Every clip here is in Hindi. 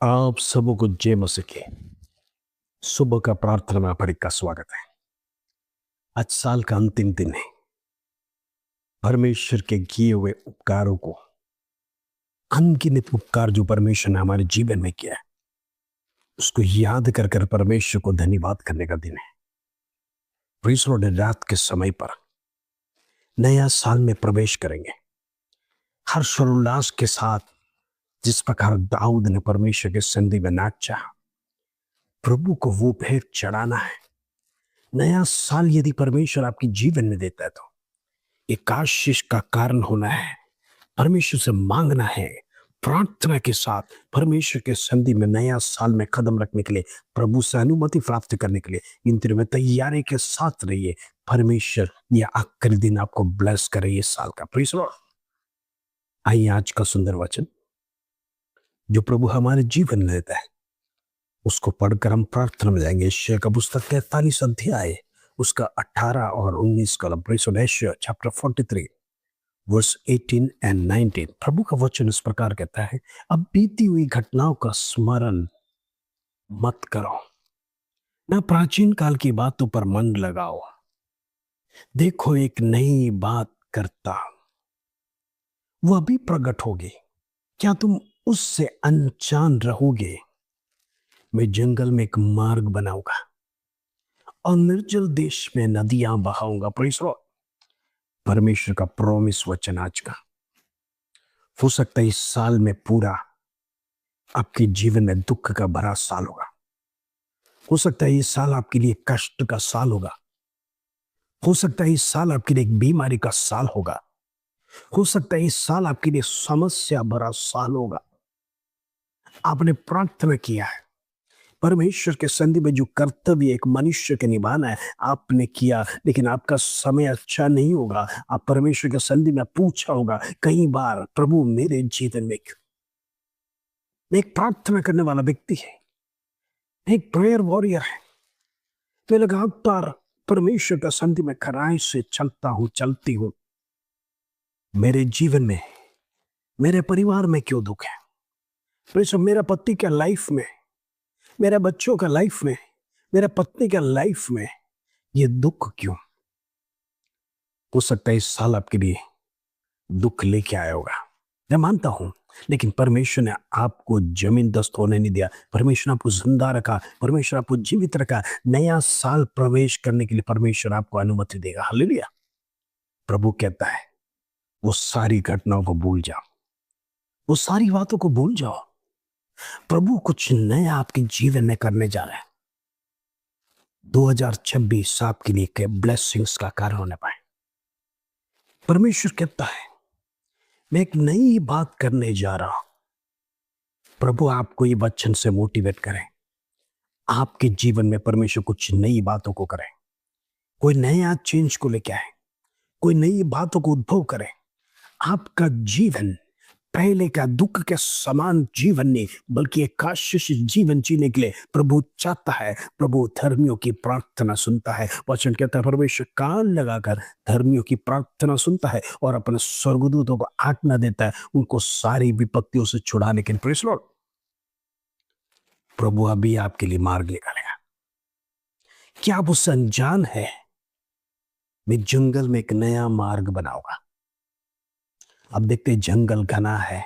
आप सबको जय मसीह की सुबह का प्रार्थना में पढ़ी का स्वागत है। आज साल का अंतिम दिन है। परमेश्वर के किए हुए उपकारों को, अनगिनत उपकार जो परमेश्वर ने हमारे जीवन में किया है, उसको याद कर कर परमेश्वर को धन्यवाद करने का दिन है। प्रीस लॉर्ड, रात के समय पर नया साल में प्रवेश करेंगे हर्ष और उल्लास के साथ। जिस प्रकार दाऊद ने परमेश्वर के संधि में नाचा, प्रभु को वो भेंट चढ़ाना है। नया साल यदि परमेश्वर आपके जीवन में देता है तो एक आशीष का कारण होना है। परमेश्वर से मांगना है, प्रार्थना के साथ परमेश्वर के संधि में नया साल में कदम रखने के लिए, प्रभु से अनुमति प्राप्त करने के लिए इन दिनों में तैयारी के साथ रहिए। परमेश्वर यह आखिरी दिन आपको ब्लेस करे ये साल का। Praise Lord. आइए आज का सुंदर वचन जो प्रभु हमारे जीवन में देता है उसको पढ़कर हम प्रार्थना में जाएंगे। यशायाह का पुस्तक 43 अध्याय उसका 18 और 19 कलम। Praise Lord. यशायाह चैप्टर 43 वर्स 18 एंड 19। प्रभु का वचन इस प्रकार कहता है, अब बीती हुई घटनाओं का स्मरण मत करो, ना प्राचीन काल की बातों पर मन लगाओ। देखो, एक नई बात करता हूं, वो अभी प्रकट होगी, क्या तुम उससे अनजान रहोगे? मैं जंगल में एक मार्ग बनाऊंगा और निर्जल देश में नदियां बहाऊंगा। Praise Lord. परमेश्वर का प्रॉमिस वचन आज का हो सकता है इस साल में पूरा आपके जीवन में दुख का भरा साल होगा। हो सकता है इस साल आपके लिए कष्ट का साल होगा। हो सकता है इस साल आपके लिए एक बीमारी का साल होगा। हो सकता है इस साल आपके लिए समस्या भरा साल होगा। आपने प्रार्थना किया है, परमेश्वर के संधि में जो कर्तव्य एक मनुष्य के निभाना है आपने किया, लेकिन आपका समय अच्छा नहीं होगा। आप परमेश्वर के संधि में पूछा होगा कई बार, प्रभु मेरे जीवन में क्यों? मैं एक प्रार्थना करने वाला व्यक्ति है, एक प्रेयर वॉरियर है। मैं लगातार परमेश्वर का संधि में खराई से चलता हूं, चलती हूं। मेरे जीवन में, मेरे परिवार में क्यों दुख है? मेरा पति का लाइफ में, मेरे बच्चों का लाइफ में, मेरे पत्नी का लाइफ में ये दुख क्यों? हो सकता है इस साल आपके लिए दुख लेके आया होगा, मैं मानता हूं, लेकिन परमेश्वर ने आपको जमीन दस्त होने नहीं दिया। परमेश्वर ने आपको जिंदा रखा, परमेश्वर आपको जीवित रखा। नया साल प्रवेश करने के लिए परमेश्वर आपको अनुमति देगा। हालेलुया। प्रभु कहता है वो सारी घटनाओं को भूल जाओ, वो सारी बातों को भूल जाओ। प्रभु कुछ नया आपके जीवन में करने जा रहा है। 2026 आपके लिए के ब्लेसिंग्स का कारण होने पाए। परमेश्वर कहता है मैं एक नई बात करने जा रहा हूं। प्रभु आपको ये वचन से मोटिवेट करें, आपके जीवन में परमेश्वर कुछ नई बातों को करे, कोई नया चेंज को लेके आए, कोई नई बातों को उद्भव करे। आपका जीवन पहले का दुख के समान जीवन नहीं, बल्कि एक आशीष जीवन जीने के लिए प्रभु चाहता है। प्रभु धर्मियों की प्रार्थना सुनता है। वचन कहता है परमेश्वर कान लगाकर धर्मियों की प्रार्थना सुनता है और अपने स्वर्गदूतों को आज्ञा देता है उनको सारी विपत्तियों से छुड़ाने के लिए। Praise Lord. प्रभु अभी आपके लिए मार्ग निकालेगा। क्या आप उससे अनजान है? मैं जंगल में एक नया मार्ग बनाऊंगा। अब देखते हैं जंगल घना है,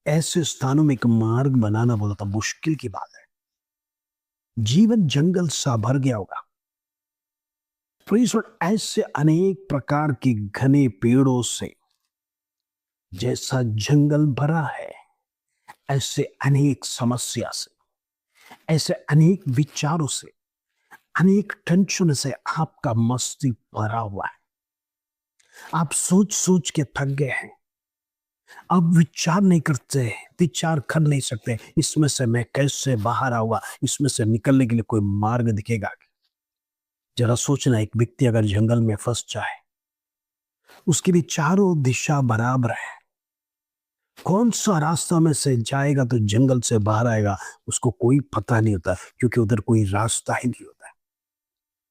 ऐसे स्थानों में एक मार्ग बनाना बहुत मुश्किल की बात है। जीवन जंगल सा भर गया होगा। प्लीज, ऐसे अनेक प्रकार के घने पेड़ों से जैसा जंगल भरा है, ऐसे अनेक समस्या से, ऐसे अनेक विचारों से, अनेक टेंशन से आपका मस्तिष्क भरा हुआ है। आप सोच सोच के थक गए हैं। अब विचार नहीं करते, विचार कर नहीं सकते इसमें से मैं कैसे बाहर आऊंगा, इसमें से निकलने के लिए कोई मार्ग दिखेगा? जरा सोचना, एक व्यक्ति अगर जंगल में फंस जाए, उसके भी चारों दिशा बराबर है, कौन सा रास्ता में से जाएगा तो जंगल से बाहर आएगा उसको कोई पता नहीं होता, क्योंकि उधर कोई रास्ता ही नहीं होता,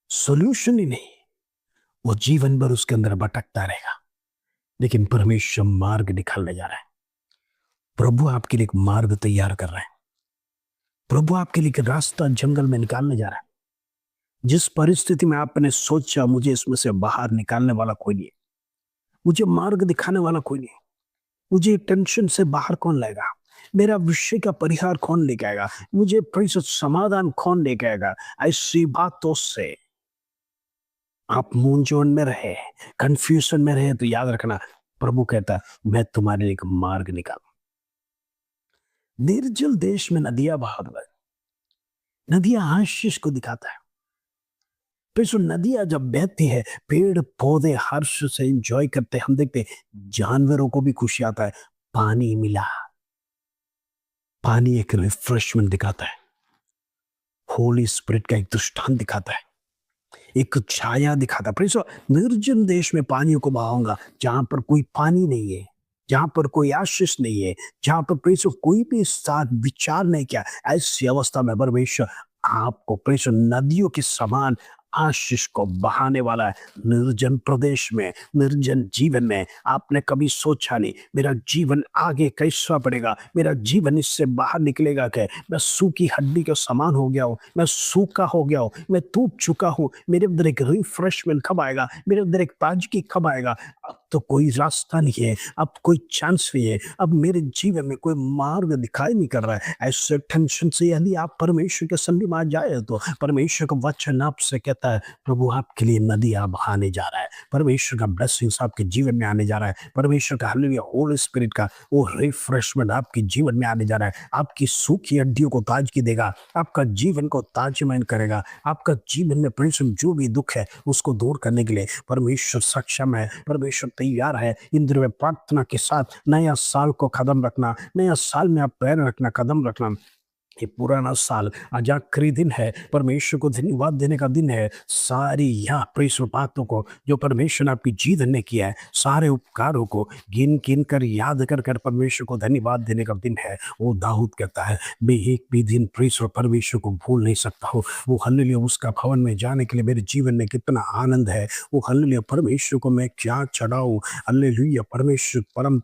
सोल्यूशन ही नहीं। वो जीवन भर उसके अंदर भटकता रहेगा। लेकिन परमेश्वर मार्ग निकालने जा रहा है। प्रभु आपके लिए एक मार्ग तैयार कर रहा है। प्रभु आपके लिए एक रास्ता जंगल में निकालने जा रहा है। जिस परिस्थिति में आपने सोचा मुझे इसमें से बाहर निकालने वाला कोई नहीं है, मुझे मार्ग दिखाने वाला कोई नहीं है, मुझे टेंशन से बाहर कौन लाएगा, मेरा विषय का परिहार कौन लेके आएगा, मुझे परिस्थिति समाधान कौन लेके आएगा, ऐसी बातों से आप मूंझवण में रहे, कंफ्यूजन में रहे, तो याद रखना प्रभु कहता है मैं तुम्हारे लिए एक मार्ग निकाल। निर्जल देश में नदियां बहा दूंगा। नदियां आशीष को दिखाता है। फिर जो नदियां जब बहती है, पेड़ पौधे हर्ष से एंजॉय करते हैं। हम देखते हैं जानवरों को भी खुशी आता है, पानी मिला। पानी एक रिफ्रेशमेंट दिखाता है, होली स्पिरिट का एक दृष्टांत दिखाता है, एक छाया दिखाता है। फिर जो निर्जन देश में पानियों को बहाऊंगा, जहां पर कोई पानी नहीं है, जहां पर कोई आशीष नहीं है, जहां पर प्रेसो कोई भी साथ विचार नहीं किया, ऐसी अवस्था में परमेश्वर आपको प्रेसो नदियों के समान आशीष को बहाने वाला है। निर्जन प्रदेश में, निर्जन जीवन में आपने कभी सोचा नहीं मेरा जीवन आगे कैसा पड़ेगा, मेरा जीवन इससे बाहर निकलेगा क्या, मैं सूखी हड्डी के समान हो गया हूँ, मैं सूखा हो गया हूँ, मैं टूट चुका हूँ, मेरे अंदर एक रिफ्रेशमेंट कब आएगा, मेरे अंदर एक ताजगी कब आएगा। अब तो कोई रास्ता नहीं है, अब कोई चांस नहीं है, अब मेरे जीवन में कोई मार्ग दिखाई नहीं कर रहा है। ऐसे टेंशन से यदि आप परमेश्वर के सन्निधि में आ जाए, तो परमेश्वर का वचन आपसे कहता है प्रभु आपके लिए नदियां बहाने जा रहा है, परमेश्वर का ब्लेसिंग्स आपके जीवन में आने जा रहा है, परमेश्वर का हालेलुया होली स्पिरिट का वो रिफ्रेशमेंट आपके जीवन में आने जा रहा है। आपकी सूखी हड्डियों को ताजगी देगा, आपका जीवन को ताजमैन करेगा, आपका जीवन में परमेश्वर जो भी दुख है उसको दूर करने के लिए परमेश्वर सक्षम है, परमेश्वर तैयार है। इंद्र में प्रार्थना के साथ नया साल को कदम रखना, नया साल में आप पैर रखना, कदम रखना। ये पुराना साल आज आखिरी दिन है, परमेश्वर को धन्यवाद देने का दिन है। सारी यहाँ परमेश्वर बातों को जो परमेश्वर ने आपकी जीवन ने किया है, सारे उपकारों को गिन गिन कर याद कर कर परमेश्वर को धन्यवाद देने का दिन है। वो दाऊद कहता है मैं एक भी दिन परमेश्वर को भूल नहीं सकता हूँ। वो हल्लेलुया उसका भवन में जाने के लिए मेरे जीवन में कितना आनंद है। वो हल्लेलुया परमेश्वर को मैं क्या चढ़ाऊँ। हल्लेलुया परमेश्वर परम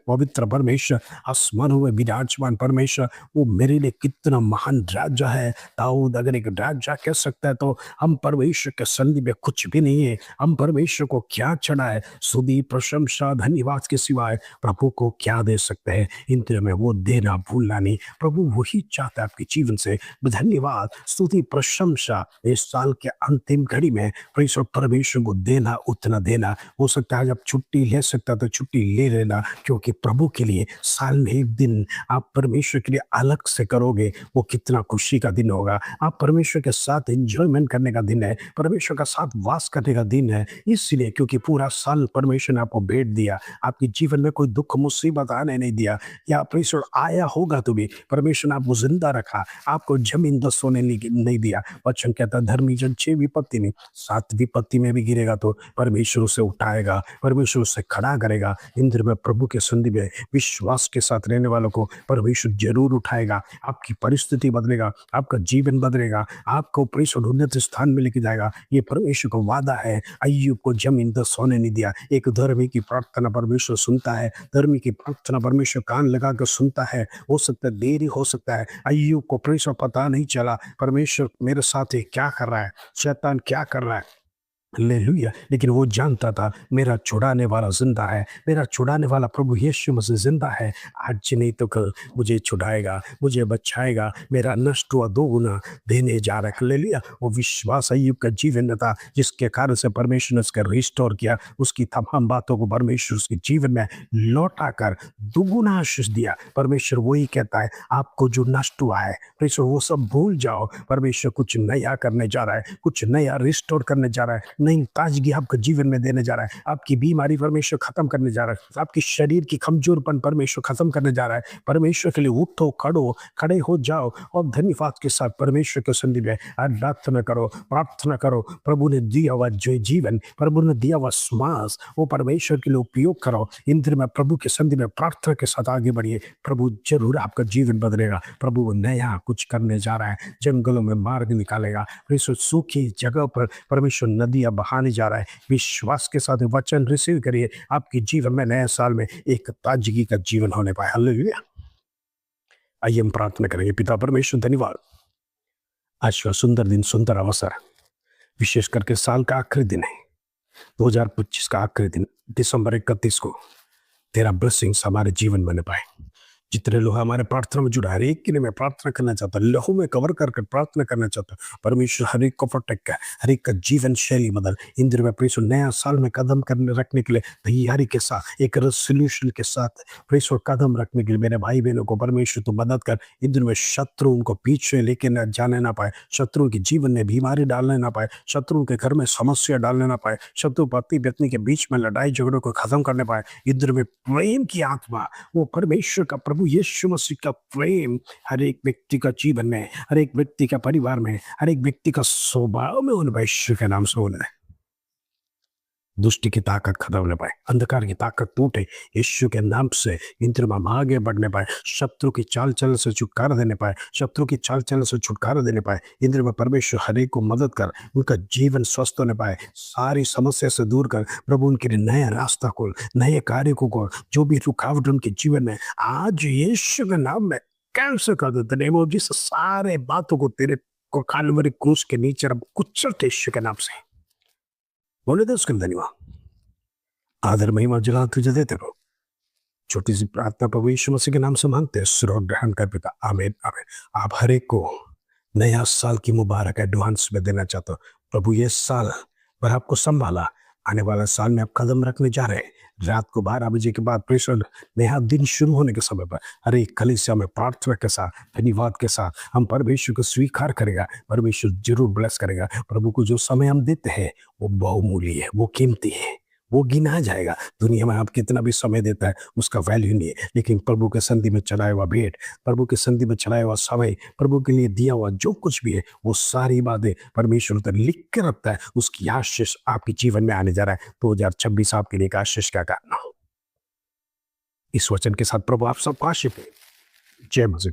पवित्र परमेश्वर, आसमानों में विराजमान परमेश्वर, वो मेरे लिए कितना महान राजा है। दाऊद अगर एक राजा कह सकता है तो हम परमेश्वर के सन्निधि में कुछ भी नहीं है। हम परमेश्वर को क्या चढ़ाए, स्तुति प्रशंसा धन्यवाद के सिवाय प्रभु को क्या दे सकते हैं। इन दिनों में वो देना भूलना नहीं। प्रभु वही चाहता है आपके जीवन से धन्यवाद स्तुति प्रशंसा। इस साल के अंतिम घड़ी में परमेश्वर को देना, उतना देना। हो सकता है जब छुट्टी ले सकता तो छुट्टी ले लेना, क्योंकि प्रभु के लिए साल में एक दिन आप परमेश्वर के लिए अलग से करोगे, वो कितना खुशी का दिन होगा। आप परमेश्वर के साथ एंजॉयमेंट करने का दिन है, परमेश्वर का साथ वास करने का दिन है। इसलिए क्योंकि पूरा साल परमेश्वर ने आपको भेंट दिया, आपके जीवन में कोई दुख मुसीबत आने नहीं दिया, या परमेश्वर आया होगा तो भी परमेश्वर ने आपको जिंदा रखा, आपको जमीन दस सोने नहीं दिया। वचन कहता धर्मी जन 6 विपत्ति में 7 विपत्ति में भी गिरेगा तो परमेश्वर उसे उठाएगा, परमेश्वर उसे खड़ा करेगा। इंद्र में प्रभु के संधि में विश्वास के साथ रहने वालों को परमेश्वर जरूर उठाएगा। आपकी परिस्थिति बदलेगा, आपका जीवन बदलेगा, आपको परमेश्वर उन्नत स्थान में लेके जाएगा। ये परमेश्वर का वादा है। अय्यूब को जमीन दस सोने नहीं दिया। एक धर्मी की प्रार्थना परमेश्वर सुनता है, धर्मी की प्रार्थना परमेश्वर कान लगा कर सुनता है। हो सकता है देरी हो सकता है, अय्यूब को परमेश्वर पता नहीं चला परमेश्वर मेरे साथ क्या कर रहा है, शैतान क्या कर रहा है, हालेलुया। लेकिन वो जानता था मेरा छुड़ाने वाला जिंदा है, मेरा छुड़ाने वाला प्रभु यीशु मसीह जिंदा है। आज नहीं तो कल मुझे छुड़ाएगा, मुझे बचाएगा, मेरा नष्ट हुआ 2 गुना देने जा रहा है। हालेलुया। वो विश्वास अय्यूब का जीवन में था, जिसके कारण से परमेश्वर ने उसका रिस्टोर किया। उसकी तमाम बातों को परमेश्वर उसके जीवन में लौटा कर दुगुना आशीष दिया। परमेश्वर वही कहता है आपको जो नष्ट हुआ है परमेश्वर वो सब भूल जाओ। परमेश्वर कुछ नया करने जा रहा है, कुछ नया रिस्टोर करने जा रहा है, नई ताजगी आपके जीवन में देने जा रहा है। आपकी बीमारी परमेश्वर खत्म करने जा रहा है, आपकी शरीर की कमजोरपन परमेश्वर खत्म करने जा रहा है। परमेश्वर के लिए उठो, खड़े हो जाओ और धन्यवाद के साथ परमेश्वर के सन्निधि में प्रार्थना करो, प्रार्थना करो। प्रभु ने दिया हुआ जो जीवन, प्रभु ने दिया हुआ श्वास, वो परमेश्वर के लिए उपयोग करो। इन दिनों में प्रभु के सन्निधि में प्रार्थना के साथ आगे बढ़िए। प्रभु जरूर आपका जीवन बदलेगा। प्रभु नया कुछ करने जा रहा है, जंगलों में मार्ग निकालेगा। परमेश्वर सूखी जगह पर परमेश्वर नदियां खुशियां बहाने जा रहा है। विश्वास के साथ वचन रिसीव करिए, आपके जीवन में नए साल में एक ताजगी का जीवन होने पाए। हालेलुया। आइए हम प्रार्थना करेंगे। पिता परमेश्वर, धन्यवाद आज का सुंदर दिन, सुंदर अवसर, विशेष करके साल का आखिरी दिन है, 2025 का आखिरी दिन, दिसंबर 31 को तेरा ब्लेसिंग्स हमारे जीवन में पाए। जितने लोग हमारे प्रार्थना में जुड़ा, हर एक के लिए मैं प्रार्थना करना चाहता हूँ, लहू में कवर कर प्रार्थना करना चाहता हूँ। परमेश्वर हर एक को प्रोटेक्ट कर, हर एक का जीवन शैली बदल। इंद्र में परमेश्वर नया साल में कदम करने रखने के लिए तैयारी के साथ, एक रेसोल्यूशन के साथ परमेश्वर कदम रखने के लिए मेरे भाई बहनों को परमेश्वर तो मदद कर। इंद्र में शत्रु उनको पीछे लेके न जाने ना पाए, शत्रु के जीवन में बीमारी डालने ना पाए, शत्रु के घर में समस्या डालने ना पाए, शत्रु पति पत्नी के बीच में लड़ाई झगड़ों को खत्म करने पाए। इंद्र में प्रेम की आत्मा, वो परमेश्वर का, प्रभु यीशु मसीह का प्रेम हर एक व्यक्ति का जीवन में, हर एक व्यक्ति का परिवार में, हर एक व्यक्ति का स्वभाव में उन वैश्य के नाम से होना है। दुष्टि की ताकत खत्म होने पाए, अंधकार की ताकत टूटे यीशु के नाम से। इंद्र में आगे बढ़ने पाए, शत्रु की चाल चलन से छुटकारा देने पाए, शत्रु की चाल चलन से छुटकारा देने पाए। इंद्र में परमेश्वर हर एक को मदद कर, उनका जीवन स्वस्थ होने पाए, सारी समस्या से दूर कर। प्रभु उनके लिए नया रास्ता खोल, नए कार्य को खोल। जो भी रुकावट उनके जीवन में आज यीशु के नाम में कैंसिल कर देते, नेम ऑफ जीसस। सारे बातों को तेरे को काल्वरी क्रूस के नीचे अब कुचलते यीशु के नाम से। बोले दे उसके धन्यवाद, आदर महिमा जला तुझे देते रहो। छोटी सी प्रार्थना प्रभु यीशु मसीह के नाम से मांगते हैं, सुर ग्रहण कर पिता, आमीन आमीन। आप हर एक को नया साल की मुबारक एडवांस में देना चाहता हूँ। प्रभु ये साल पर आपको संभाला, आने वाला साल में आप कदम रखने जा रहे हैं। रात को 12 बजे के बाद प्रेषण नया दिन शुरू होने के समय पर हर एक कलीसिया में प्रार्थना के साथ, धन्यवाद के साथ हम परमेश्वर को स्वीकार करेगा। परमेश्वर जरूर ब्लेस करेगा। प्रभु को जो समय हम देते हैं वो बहुमूल्य है, वो कीमती है, वो गिना जाएगा। दुनिया में आप कितना भी समय देता है उसका वैल्यू नहीं है, लेकिन प्रभु के संधि में चढ़ाया हुआ भेंट, प्रभु के संधि में चढ़ाया हुआ समय, प्रभु के लिए दिया हुआ जो कुछ भी है, वो सारी बातें परमेश्वर उधर लिख के रखता है। उसकी आशीष आपके जीवन में आने जा रहा है। 2026 आपके लिए एक आशीष का कारण हो। इस वचन के साथ प्रभु आप सबको आशीष दे। जय मसीह।